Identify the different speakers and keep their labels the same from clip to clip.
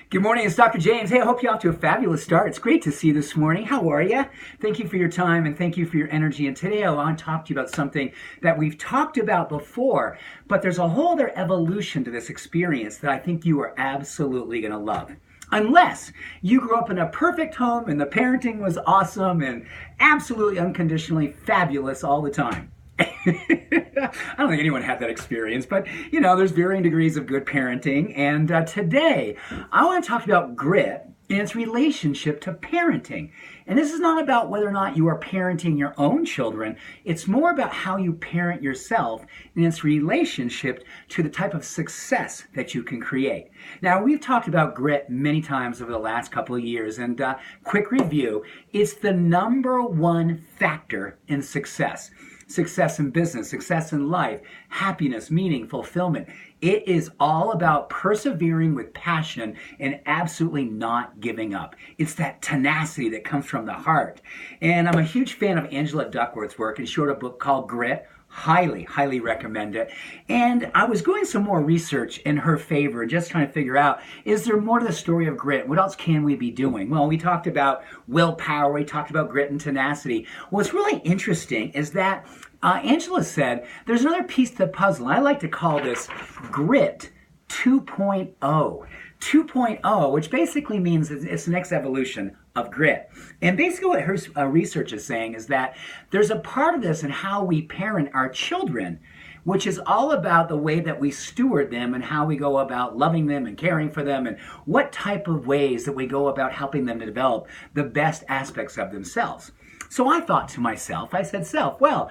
Speaker 1: Good morning, it's Dr. James. Hey, I hope you're off to a fabulous start. It's great to see you this morning. How are you? Thank you for your time and thank you for your energy. And today I want to talk to you about something that we've talked about before, but there's a whole other evolution to this experience that I think you are absolutely going to love. Unless you grew up in a perfect home and the parenting was awesome and absolutely unconditionally fabulous all the time. I don't think anyone had that experience, but there's varying degrees of good parenting. And today, I want to talk about grit and its relationship to parenting. And this is not about whether or not you are parenting your own children. It's more about how you parent yourself and its relationship to the type of success that you can create. Now, we've talked about grit many times over the last couple of years. And quick review, it's the number one factor in success. Success in business, success in life, happiness, meaning, fulfillment. It is all about persevering with passion and absolutely not giving up. It's that tenacity that comes from the heart. And I'm a huge fan of Angela Duckworth's work, and she wrote a book called Grit. Highly recommend it. And I was doing some more research in her favor, just trying to figure out, is there more to the story of grit? What else can we be doing? Well, we talked about willpower, we talked about grit and tenacity. What's really interesting is that Angela said there's another piece to the puzzle. I like to call this grit 2.0. 2.0, which basically means it's the next evolution of grit. And basically what her research is saying is that there's a part of this in how we parent our children, which is all about the way that we steward them and how we go about loving them and caring for them and what type of ways that we go about helping them to develop the best aspects of themselves. So I thought to myself, I said, well,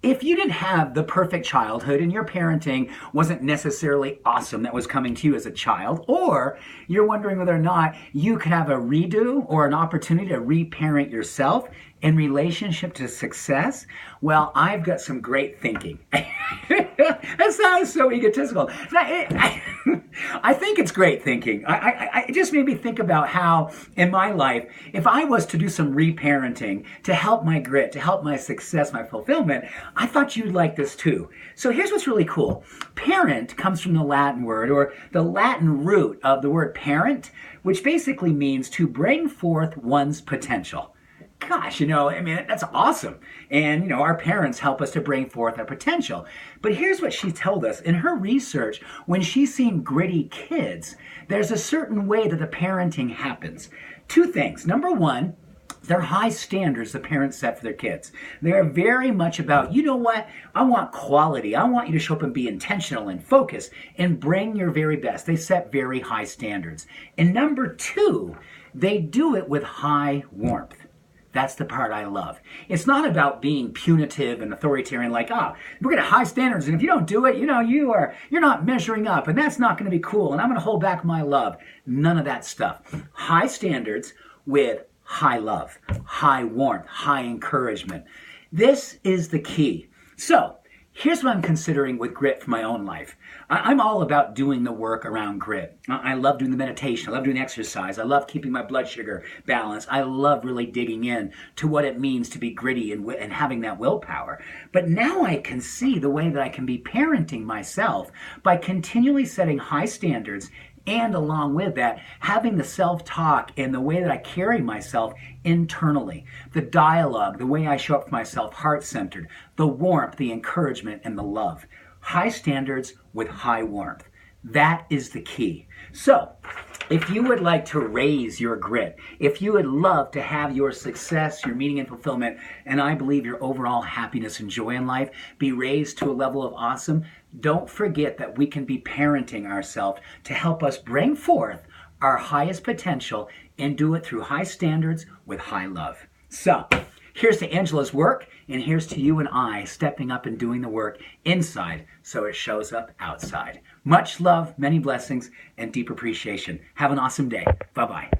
Speaker 1: if you didn't have the perfect childhood and your parenting wasn't necessarily awesome that was coming to you as a child, or you're wondering whether or not you could have a redo or an opportunity to reparent yourself in relationship to success, well, I've got some great thinking. That sounds so egotistical. I think it's great thinking. It just made me think about how, in my life, if I was to do some reparenting to help my grit, to help my success, my fulfillment, I thought you'd like this too. So here's what's really cool. Parent comes from the Latin word, or the Latin root of the word parent, which basically means to bring forth one's potential. Gosh, that's awesome. And, our parents help us to bring forth our potential. But here's what she told us. In her research, when she's seen gritty kids, there's a certain way that the parenting happens. Two things. Number one, they're high standards the parents set for their kids. They're very much about, I want quality. I want you to show up and be intentional and focused and bring your very best. They set very high standards. And number two, they do it with high warmth. That's the part I love. It's not about being punitive and authoritarian, like, we're going to high standards, and if you don't do it, you're not measuring up, and that's not going to be cool, and I'm going to hold back my love. None of that stuff. High standards with high love, high warmth, high encouragement. This is the key. So, here's what I'm considering with grit for my own life. I'm all about doing the work around grit. I love doing the meditation. I love doing the exercise. I love keeping my blood sugar balanced. I love really digging in to what it means to be gritty and having that willpower. But now I can see the way that I can be parenting myself by continually setting high standards, and along with that, having the self-talk and the way that I carry myself internally, the dialogue, the way I show up for myself, heart-centered, the warmth, the encouragement, and the love. High standards with high warmth. That is the key. So, if you would like to raise your grit, if you would love to have your success, your meaning and fulfillment, and I believe your overall happiness and joy in life be raised to a level of awesome, don't forget that we can be parenting ourselves to help us bring forth our highest potential and do it through high standards with high love. So, here's to Angela's work, and here's to you and I stepping up and doing the work inside so it shows up outside. Much love, many blessings, and deep appreciation. Have an awesome day. Bye-bye.